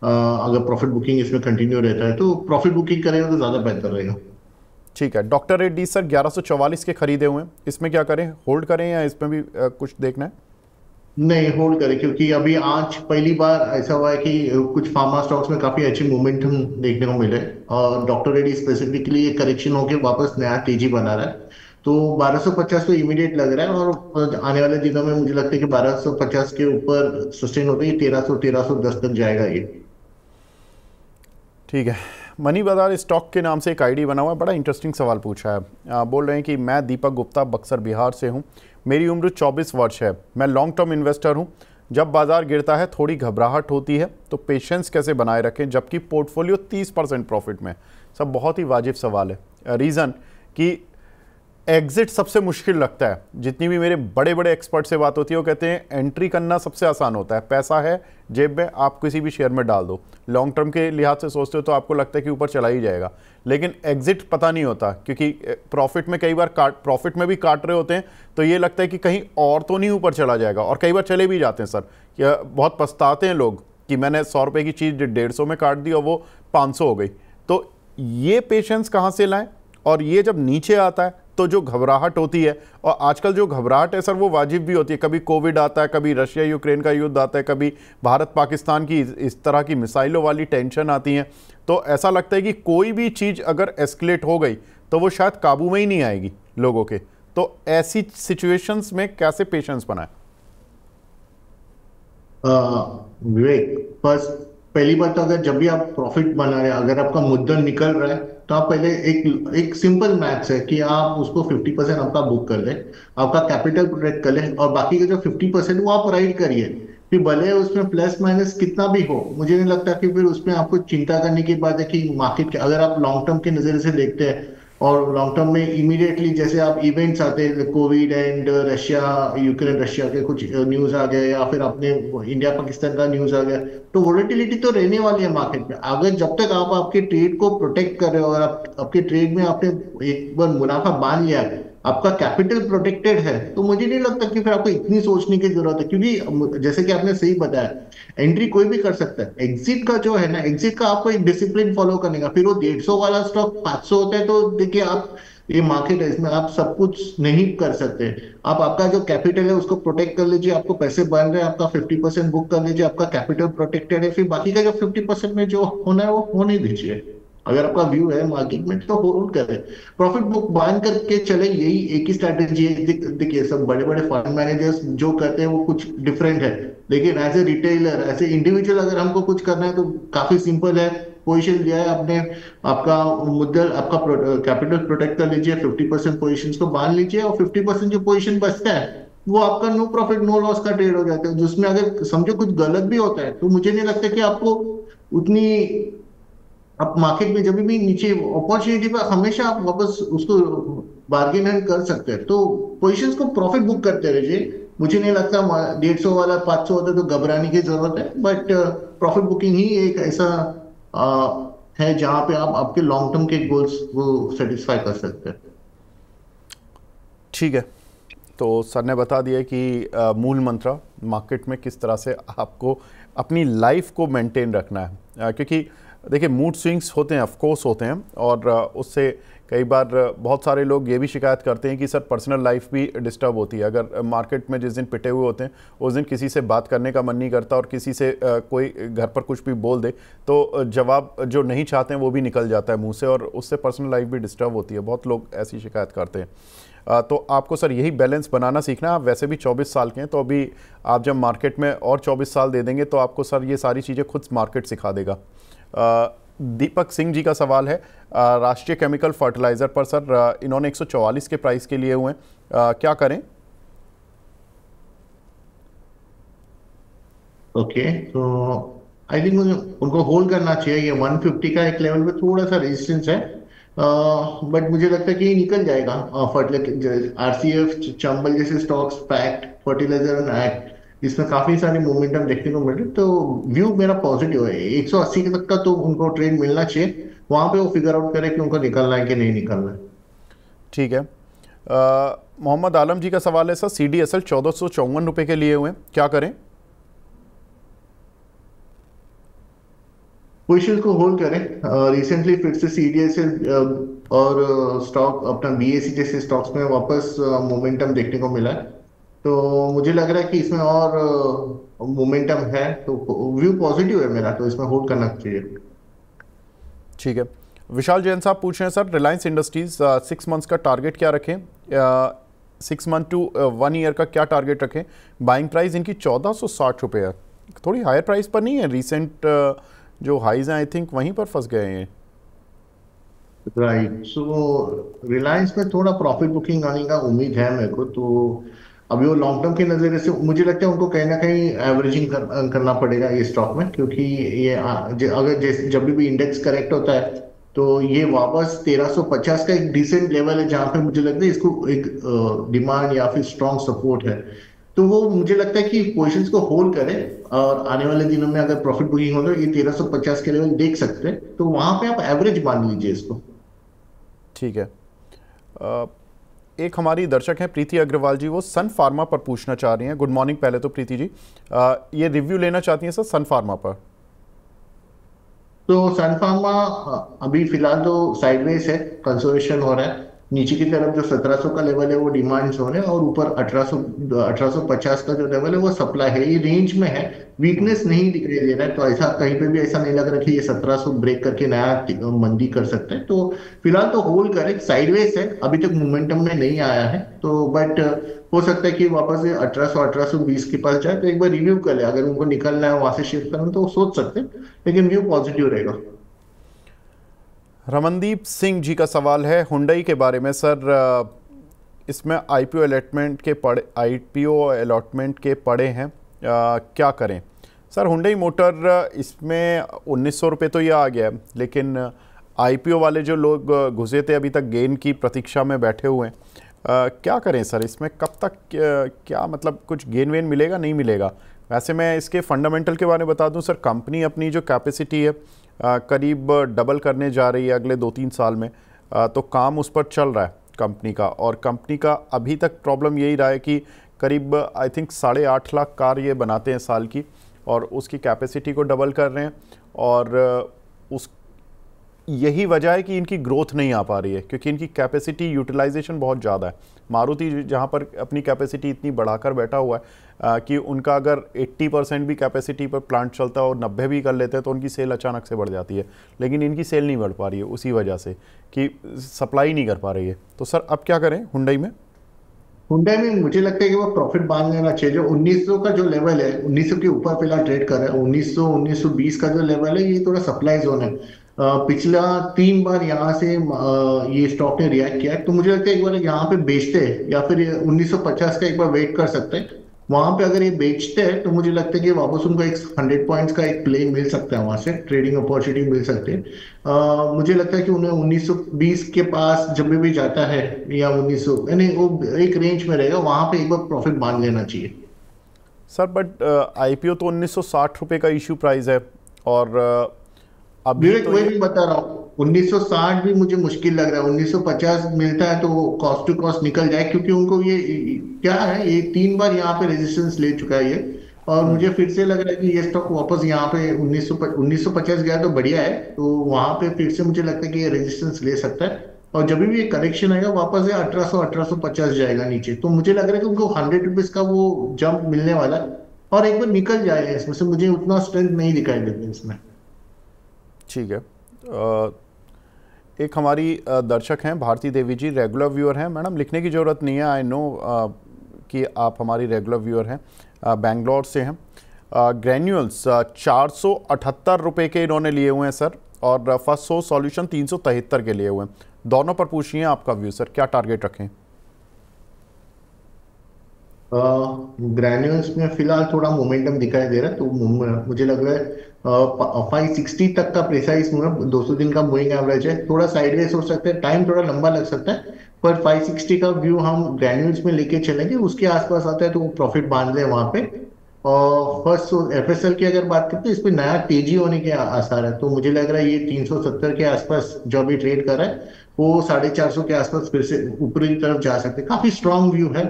अगर प्रॉफिट बुकिंग इसमें कंटिन्यू रहता है तो प्रॉफिट बुकिंग करेगा तो ज्यादा बेहतर रहेगा। ठीक है। डॉक्टर रेड्डी सर 1144 के खरीदे हुए हैं, इसमें क्या करें, होल्ड करें या इसमें भी कुछ देखना है? नहीं, होल्ड करें, क्योंकि अभी आज पहली बार ऐसा हुआ है कि कुछ फार्मा स्टॉक्स में काफी अच्छे मोमेंटम देखने को मिले, और डॉक्टर रेड्डी स्पेसिफिकली एक करेक्शन होकर वापस नया तेजी बना रहा है, तो 1250 तो इमीडिएट लग रहा है, और आने वाले दिनों में मुझे लगता है कि 1250 के ऊपर सस्टेन होते ही 1300-1310 तक जाएगा ये। ठीक है। मनी बाजार स्टॉक के नाम से एक आईडी बना हुआ है, बड़ा इंटरेस्टिंग सवाल पूछा है। बोल रहे हैं कि मैं दीपक गुप्ता बक्सर बिहार से हूं, मेरी उम्र 24 वर्ष है, मैं लॉन्ग टर्म इन्वेस्टर हूं, जब बाजार गिरता है थोड़ी घबराहट होती है, तो पेशेंस कैसे बनाए रखें जबकि पोर्टफोलियो 30% प्रॉफिट में? सब बहुत ही वाजिब सवाल है। रीज़न कि एग्जिट सबसे मुश्किल लगता है, जितनी भी मेरे बड़े बड़े एक्सपर्ट से बात होती है वो कहते हैं एंट्री करना सबसे आसान होता है, पैसा है जेब में, आप किसी भी शेयर में डाल दो, लॉन्ग टर्म के लिहाज से सोचते हो तो आपको लगता है कि ऊपर चला ही जाएगा, लेकिन एग्जिट पता नहीं होता, क्योंकि प्रॉफिट में कई बार प्रॉफिट में भी काट रहे होते हैं तो ये लगता है कि कहीं और तो नहीं ऊपर चला जाएगा, और कई बार चले भी जाते हैं सर। या बहुत पछताते हैं लोग कि मैंने 100 रुपये की चीज़ 150 में काट दी और वो 500 हो गई। तो ये पेशेंस कहाँ से लाएं? और ये जब नीचे आता है तो जो घबराहट होती है, और आजकल जो घबराहट है सर वो वाजिब भी होती है, कभी कोविड आता है, कभी रशिया यूक्रेन का युद्ध आता है, कभी भारत पाकिस्तान की इस तरह की मिसाइलों वाली टेंशन आती है, तो ऐसा लगता है कि कोई भी चीज़ अगर एस्केलेट हो गई तो वो शायद काबू में ही नहीं आएगी लोगों के। तो ऐसी सिचुएशंस में कैसे पेशेंस बनाए? विवेक, फर्स्ट पहली बात तो अगर जब भी आप प्रॉफिट बना रहे हैं, अगर आपका मुद्दल निकल रहा है तो आप पहले एक सिंपल मैथ्स है कि आप उसको 50% आपका बुक कर दें, आपका कैपिटल प्रोटेक्ट कर लें, और बाकी का जो 50% वो आप राइड करिए, फिर भले उसमें प्लस माइनस कितना भी हो, मुझे नहीं लगता कि फिर उसमें आपको चिंता करने की बात है कि मार्केट के, अगर आप लॉन्ग टर्म के नजरिए से देखते हैं और लॉन्ग टर्म में इमीडिएटली जैसे आप इवेंट्स आते हैं, Covid and Russia, Ukraine Russia के कुछ न्यूज आ गए, या फिर अपने इंडिया पाकिस्तान का न्यूज आ गया, तो वोलेटिलिटी तो रहने वाली है मार्केट में। अगर जब तक आप आपके ट्रेड को प्रोटेक्ट कर रहे हो और आपके ट्रेड में आपने एक बार मुनाफा बांध लिया है, आपका कैपिटल प्रोटेक्टेड है, तो मुझे नहीं लगता कि फिर आपको इतनी सोचने की जरूरत है। क्योंकि जैसे कि आपने सही बताया, एंट्री कोई भी कर सकता है, एग्जिट का जो है ना, एग्जिट का आपको एक डिसिप्लिन फॉलो करने का। फिर वो 150 वाला स्टॉक 500 होता है, तो देखिए आप, ये मार्केट है, इसमें आप सब कुछ नहीं कर सकते। आप आपका जो कैपिटल है उसको प्रोटेक्ट कर लीजिए, आपको पैसे बन रहे हैं, आपका 50% बुक कर लीजिए, आपका कैपिटल प्रोटेक्टेड है। फिर बाकी का जो 50% में जो होना है वो होने दीजिए। अगर आपका व्यू है मार्केट में तो होल्ड करें, प्रॉफिट बुक बांध करके चले, यही एक ही स्ट्रैटेजी है। देखिए सब बड़े बड़े फंड मैनेजर्स जो करते हैं वो कुछ डिफरेंट है, लेकिन as a retailer, as a individual अगर हमको कुछ करना है तो काफी सिंपल है। पोजीशन लिया है आपने, आपका मुद्दल, आपका कैपिटल प्रोटेक्ट कर लीजिए, 50% पोजीशंस को बांध लीजिए, और 50% जो पोजीशन बचता है वो आपका नो प्रॉफिट नो लॉस का ट्रेड हो जाता है, जिसमें अगर समझो कुछ गलत भी होता है तो मुझे नहीं लगता कि आपको उतनी, आप मार्केट में जब भी नीचे अपॉर्चुनिटी पर हमेशा आप वापस उसको बार्गेन एंड कर सकते हैं। तो पोजीशंस को प्रॉफिट बुक करते रहिए। मुझे नहीं लगता 150 वाला 500 होता तो घबराने की जरूरत है, बट प्रॉफिट बुकिंग ही एक ऐसा है जहां पे आप आपके लॉन्ग टर्म के गोल्स वो सेटिस्फाई कर सकते हैं। ठीक है, तो सर ने बता दिया कि मूल मंत्र मार्केट में किस तरह से आपको अपनी लाइफ को मेंटेन रखना है, क्योंकि देखिए मूड स्विंग्स होते हैं, ऑफ कोर्स होते हैं, और उससे कई बार बहुत सारे लोग ये भी शिकायत करते हैं कि सर पर्सनल लाइफ भी डिस्टर्ब होती है। अगर मार्केट में जिस दिन पिटे हुए होते हैं उस दिन किसी से बात करने का मन नहीं करता, और किसी से कोई घर पर कुछ भी बोल दे तो जवाब जो नहीं चाहते हैं वो भी निकल जाता है मुंह से, और उससे पर्सनल लाइफ भी डिस्टर्ब होती है। बहुत लोग ऐसी शिकायत करते हैं। तो आपको सर यही बैलेंस बनाना सीखना है। आप वैसे भी 24 साल के हैं, तो अभी आप जब मार्केट में और 24 साल दे देंगे तो आपको सर ये सारी चीज़ें खुद मार्केट सिखा देगा। दीपक सिंह जी का सवाल है राष्ट्रीय केमिकल फर्टिलाइजर पर। सर इन्होंने 144 के प्राइस के लिए हुए हैं, क्या करें? ओके, तो आई थिंक उनको होल्ड करना चाहिए। ये 150 का एक लेवल पे थोड़ा सा रेजिस्टेंस है, बट मुझे लगता है कि ये निकल जाएगा। फर्टिलाइजर, आरसीएफ, चंबल जैसे stocks, FACT, fertiliser and act, इसमें काफी सारे मोमेंटम देखने को मिल रहे, तो व्यू मेरा पॉजिटिव है। 180 तक का तो उनको ट्रेड मिलना चाहिए, वहां पे वो फिगर आउट करें कि उनको निकलना है कि नहीं निकलना है। ठीक है, मोहम्मद आलम जी का सवाल है सर सीडीएसएल 1454 रुपए के लिए हुए हैं, क्या करें? पोजिशन को होल्ड करें। रिसेंटली फिर से सीडीएसएल और स्टॉक अपना बीएसई जैसे स्टॉक्स में वापस मोमेंटम देखने को मिला है, तो मुझे लग रहा है कि इसमें और मोमेंटम है, तो व्यू पॉजिटिव है मेरा, तो इसमें होल्ड करना चाहिए। ठीक है, विशाल जैन साहब पूछ रहे हैं सर रिलायंस इंडस्ट्रीज 6 मंथ्स का टारगेट क्या रखें? 6 मंथ टू 1 ईयर का क्या टारगेट रखें? बाइंग प्राइस इनकी 1460 रुपये है, थोड़ी हायर प्राइस पर नहीं है। रिसेंट जो हाइज हैं आई थिंक वहीं पर फंस गए हैं। राइट, सो रिलायंस में थोड़ा प्रॉफिट बुकिंग आने का उम्मीद है मेरे को। तो अभी वो लॉन्ग टर्म के नजरिए से मुझे लगता है उनको कहीं ना कहीं एवरेजिंग करना पड़ेगा ये स्टॉक में, क्योंकि ये अगर जैसे जब भी इंडेक्स करेक्ट होता है तो ये वापस 1350 का एक डिसेंट लेवल है, जहां पे मुझे लगता है इसको एक डिमांड या फिर स्ट्रॉन्ग सपोर्ट है। तो वो मुझे लगता है कि पोजीशंस को होल्ड करें, और आने वाले दिनों में अगर प्रॉफिट बुकिंग हो तो ये 1350 के लेवल देख सकते हैं, तो वहां पे आप एवरेज मान लीजिए इसको। ठीक है, एक हमारी दर्शक हैं प्रीति अग्रवाल जी, वो सन फार्मा पर पूछना चाह रही हैं। गुड मॉर्निंग पहले तो प्रीति जी, ये रिव्यू लेना चाहती हैं सर सन फार्मा पर। तो सन फार्मा अभी फिलहाल तो साइडवेज है, कंसोलिडेशन हो रहा है। नीचे की तरफ जो 1700 का लेवल है वो डिमांड्स हो रहे हैं, और ऊपर 1850 का जो लेवल है वो सप्लाई है। ये रेंज में है, वीकनेस नहीं दिखाई दे रहा है, तो ऐसा कहीं पे भी ऐसा नहीं लग रहा कि ये 1700 ब्रेक करके नया मंदी कर सकते हैं। तो फिलहाल तो होल्ड करें, साइडवेज है, अभी तक मोमेंटम में नहीं आया है, तो बट हो सकता है कि वापस 1820 के पास जाए, तो एक बार रिव्यू कर ले। अगर उनको निकलना है वहां से शिफ्ट करना तो वो सोच सकते हैं, लेकिन व्यू पॉजिटिव रहेगा। रमनदीप सिंह जी का सवाल है हुंडई के बारे में। सर इसमें आईपीओ अलॉटमेंट के पड़े हैं, क्या करें? सर हुंडई मोटर इसमें 1900 रुपये तो ये आ गया है, लेकिन आईपीओ वाले जो लोग घुसे थे अभी तक गेन की प्रतीक्षा में बैठे हुए हैं, क्या करें सर इसमें? कब तक क्या मतलब कुछ गेन वेन मिलेगा, नहीं मिलेगा? वैसे मैं इसके फंडामेंटल के बारे में बता दूं सर, कंपनी अपनी जो कैपेसिटी है करीब डबल करने जा रही है अगले 2-3 साल में, तो काम उस पर चल रहा है कंपनी का। और कंपनी का अभी तक प्रॉब्लम यही रहा है कि करीब आई थिंक 8.5 लाख कार ये बनाते हैं साल की, और उसकी कैपेसिटी को डबल कर रहे हैं। और उस यही वजह है कि इनकी ग्रोथ नहीं आ पा रही है, क्योंकि इनकी कैपेसिटी यूटिलाइजेशन बहुत ज़्यादा है। मारुति जहाँ पर अपनी कैपेसिटी इतनी बढ़ाकर बैठा हुआ है कि उनका अगर 80% भी कैपेसिटी पर प्लांट चलता है और 90 भी कर लेते हैं तो उनकी सेल अचानक से बढ़ जाती है, लेकिन इनकी सेल नहीं बढ़ पा रही है उसी वजह से कि सप्लाई नहीं कर पा रही है। तो सर अब क्या करें हुंडई में? हुंडई में मुझे लगता है कि वो प्रॉफिट बांध लेना चाहिए। जो 1900 का जो लेवल है, 1900 के ऊपर फिलहाल ट्रेड कर रहा है। 1900 1920 का जो लेवल है, ये थोड़ा सप्लाई जोन है। पिछला 3 बार यहाँ से ये स्टॉक ने रिएक्ट किया है, तो मुझे लगता है एक बार यहाँ पे बेचते हैं, या फिर 1950 का एक बार वेट कर सकते हैं। वहां पे अगर ये बेचते हैं तो मुझे लगता है कि वापस उनको एक 100 पॉइंट्स का एक प्ले मिल सकता है, वहां से ट्रेडिंग अपॉर्चुनिटी मिल सकती है। मुझे लगता है कि उन्हें 1920 के पास जब भी जाता है, या 1900 यानी वो एक रेंज में रहेगा, वहां पे एक बार प्रॉफिट बांध लेना चाहिए। सर बट आईपीओ तो 1960 रुपये का इशू प्राइस है, और अभी विवेक तो वही भी बता रहा हूँ, 1960 भी मुझे मुश्किल लग रहा है। 1950 मिलता है तो कॉस्ट टू कॉस्ट निकल जाए, क्योंकि उनको ये क्या है, ये 3 बार यहाँ पे रेजिस्टेंस ले चुका है ये। और मुझे फिर से लग रहा है कि ये स्टॉक वापस यहाँ पे 1950 गया तो बढ़िया है, तो वहां पे फिर से मुझे लगता है कि ये रेजिस्टेंस ले सकता है। और जब भी ये करेक्शन आएगा वापस ये 1800-1850 जाएगा नीचे, तो मुझे लग रहा है कि उनको 100 रुपीज का वो जंप मिलने वाला है, और एक बार निकल जाएगा इसमें से। मुझे उतना स्ट्रेंथ नहीं दिखाई देता इसमें। ठीक है। एक हमारी दर्शक हैं भारती देवी जी, रेगुलर व्यूअर हैं। मैडम लिखने की ज़रूरत नहीं है, आई नो कि आप हमारी रेगुलर व्यूअर हैं, बेंगलोर से हैं। ग्रैन्यूल्स 478 रुपये के इन्होंने लिए हुए हैं सर, और फर्स्ट सोर्स सॉल्यूशन 373 के लिए हुए हैं। दोनों पर पूछिए आपका व्यू सर, क्या टारगेट रखें? ग्रैन्यूल्स में फिलहाल थोड़ा मोमेंटम दिखाई दे रहा है, तो मुझे लग रहा है 560 तक का प्रेसाइज मूव, 200 दिन का मूविंग एवरेज है। थोड़ा साइडवेज हो सकता है, टाइम थोड़ा लंबा लग सकता है, पर 560 का व्यू हम ग्रैन्यूल्स में लेके चलेंगे। उसके आसपास आता है तो वो प्रॉफिट बांध ले वहां पे। और फर्स्ट एफएसएल की अगर बात करते हैं, इस पे नया तेजी होने के आसार है, तो मुझे लग रहा है ये 370 के आसपास जो अभी ट्रेड कर रहा है, वो 450 के आसपास फिर से ऊपरी की तरफ जा सकते हैं। काफी स्ट्रांग व्यू है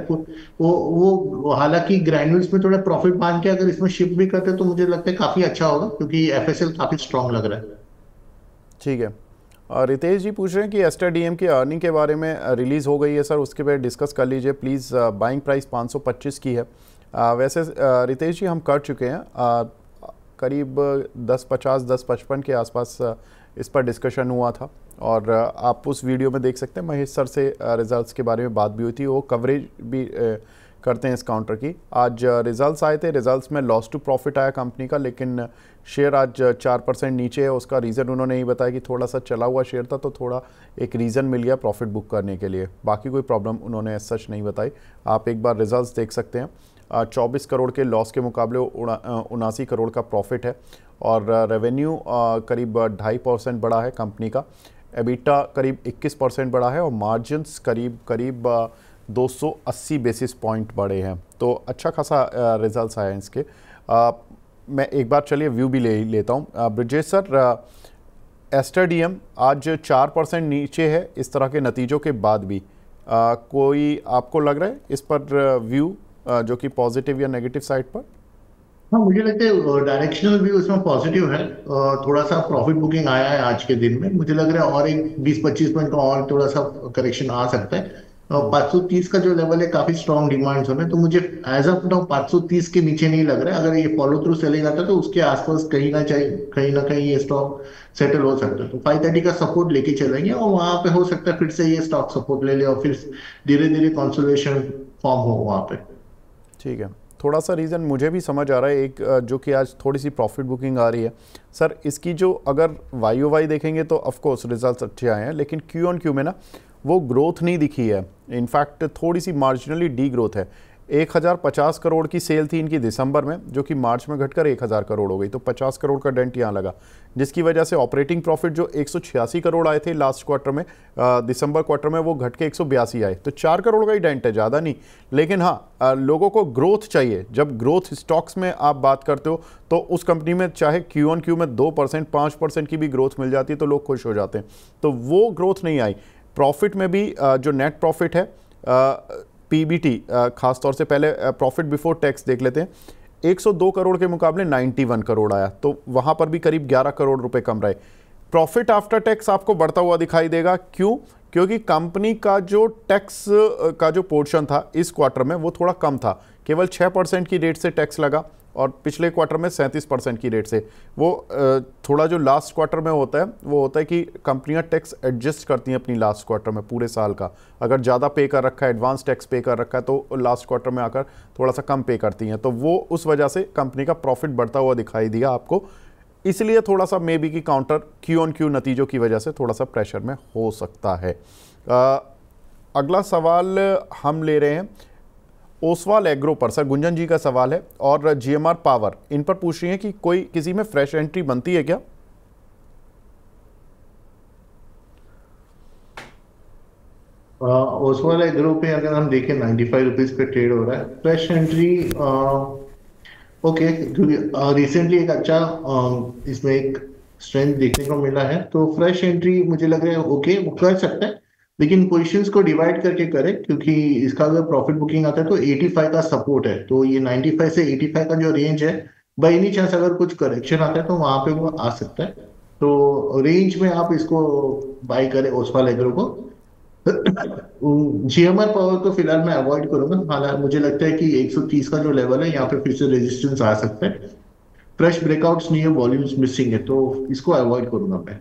वो हालांकि ग्रैन्यूल्स में थोड़ा प्रॉफिट बांध के अगर इसमें शिफ्ट भी करते हैं तो मुझे लगता है काफी अच्छा होगा, क्योंकि एफएसएल काफी स्ट्रांग लग रहा है। ठीक है। रितेश जी पूछ रहे हैं कि एस्टर डीएम की अर्निंग के बारे में रिलीज़ हो गई है सर, उसके बारे में डिस्कस कर लीजिए प्लीज़। बाइंग प्राइस 525 की है। वैसे रितेश जी हम कर चुके हैं, करीब 10.50 10.55 के आसपास इस पर डिस्कशन हुआ था, और आप उस वीडियो में देख सकते हैं महेश सर से रिजल्ट्स के बारे में बात भी हुई थी, वो कवरेज भी करते हैं इस काउंटर की। आज रिजल्ट्स आए थे, रिजल्ट्स में लॉस टू प्रॉफिट आया कंपनी का, लेकिन शेयर आज 4% नीचे है। उसका रीज़न उन्होंने ही बताया कि थोड़ा सा चला हुआ शेयर था, तो थोड़ा एक रीज़न मिल गया प्रॉफिट बुक करने के लिए। बाकी कोई प्रॉब्लम उन्होंने सच नहीं बताई। आप एक बार रिजल्ट्स देख सकते हैं। 24 करोड़ के लॉस के मुकाबले 79 करोड़ का प्रॉफिट है, और रेवेन्यू करीब 2.5% बढ़ा है कंपनी का। एबिटा करीब 21% बढ़ा है, और मार्जिन्स करीब 280 बेसिस पॉइंट बढ़े हैं। तो अच्छा खासा रिजल्ट्स आए हैं इसके। मैं एक बार चलिए व्यू भी ले लेता हूँ। ब्रिजेश सर, एस्टर डीएम आज 4% नीचे है इस तरह के नतीजों के बाद भी। कोई आपको लग रहा है इस पर व्यू जो कि पॉजिटिव या नेगेटिव साइड पर? हाँ, मुझे लगता है डायरेक्शनल व्यू इसमें पॉजिटिव है। थोड़ा सा प्रॉफिट बुकिंग आया है आज के दिन में, मुझे लग रहा है और एक 20-25 पॉइंट का और थोड़ा सा करेक्शन आ सकता है। 530 का जो लेवल है काफी स्ट्रॉन्ग डिमांड्स होने, तो मुझे एज ऑफ नाउ 530 के नीचे नहीं लग रहा है। अगर ये फॉलो थ्रू चले जाता है तो उसके आसपास कहीं ना कहीं ये स्टॉक सेटल हो सकता है। तो 530 का सपोर्ट लेके चलेंगे, और वहां पे हो सकता है फिर से ये स्टॉक सपोर्ट ले ले, और फिर धीरे धीरे कंसोलिडेशन फॉर्म हो वहां पे। ठीक है। थोड़ा सा रीज़न मुझे भी समझ आ रहा है, एक जो कि आज थोड़ी सी प्रॉफिट बुकिंग आ रही है सर इसकी। जो अगर YOY देखेंगे तो ऑफ कोर्स रिजल्ट्स अच्छे आए हैं, लेकिन Q on Q में ना वो ग्रोथ नहीं दिखी है। इनफैक्ट थोड़ी सी मार्जिनली डी ग्रोथ है। 1050 करोड़ की सेल थी इनकी दिसंबर में, जो कि मार्च में घटकर 1000 करोड़ हो गई, तो 50 करोड़ का डेंट यहाँ लगा, जिसकी वजह से ऑपरेटिंग प्रॉफिट जो 186 करोड़ आए थे लास्ट क्वार्टर में, दिसंबर क्वार्टर में, वो घट के 182 आए, तो 4 करोड़ का ही डेंट है, ज़्यादा नहीं। लेकिन हाँ, लोगों को ग्रोथ चाहिए। जब ग्रोथ स्टॉक्स में आप बात करते हो तो उस कंपनी में चाहे क्यू ऑन क्यू में 2% 5% की भी ग्रोथ मिल जाती है तो लोग खुश हो जाते हैं, तो वो ग्रोथ नहीं आई। प्रॉफिट में भी जो नेट प्रॉफिट है, पीबीटी खासतौर से, पहले प्रॉफिट बिफोर टैक्स देख लेते हैं, 102 करोड़ के मुकाबले 91 करोड़ आया, तो वहाँ पर भी करीब 11 करोड़ रुपए कम रहे। प्रॉफिट आफ्टर टैक्स आपको बढ़ता हुआ दिखाई देगा, क्यों? क्योंकि कंपनी का जो टैक्स का जो पोर्शन था इस क्वार्टर में वो थोड़ा कम था, केवल 6% की रेट से टैक्स लगा, और पिछले क्वार्टर में 37% की रेट से। वो थोड़ा जो लास्ट क्वार्टर में होता है वो होता है कि कंपनियां टैक्स एडजस्ट करती हैं अपनी लास्ट क्वार्टर में पूरे साल का, अगर ज़्यादा पे कर रखा है, एडवांस टैक्स पे कर रखा है, तो लास्ट क्वार्टर में आकर थोड़ा सा कम पे करती हैं, तो वो उस वजह से कंपनी का प्रॉफिट बढ़ता हुआ दिखाई दिया आपको, इसलिए थोड़ा सा मे बी की काउंटर क्यू ऑन क्यू नतीजों की वजह से थोड़ा सा प्रेशर में हो सकता है। अगला सवाल हम ले रहे हैं ओसवाल एग्रो पर। सर, गुंजन जी का सवाल है, और जीएमआर पावर इन पर पूछ रही है कि कोई किसी में फ्रेश एंट्री बनती है क्या? ओसवाल एग्रो पे अगर हम देखें 95 रुपीज पे ट्रेड हो रहा है। फ्रेश एंट्री ओके, रिसेंटली एक अच्छा इसमें एक स्ट्रेंथ देखने को मिला है, तो फ्रेश एंट्री मुझे लग रहा है ओके, वो कर सकता है, लेकिन पोजीशंस को डिवाइड करके करें, क्योंकि इसका अगर प्रॉफिट बुकिंग आता है तो 85 का सपोर्ट है, तो ये 95 से 85 का जो रेंज है, बाई एनी चांस अगर कुछ करेक्शन आता है तो वहां पे वो आ सकता है, तो रेंज में आप इसको बाई करें ओसवाल एग्रो को। जीएमआर पावर तो फिलहाल मैं अवॉइड करूंगा, हालांकि मुझे लगता है कि 130 का जो लेवल है यहाँ पे फिर से रेजिस्टेंस आ सकता है। फ्रेश ब्रेकआउट्स नहीं है, वॉल्यूम्स मिसिंग है, तो इसको अवॉइड करूंगा मैं।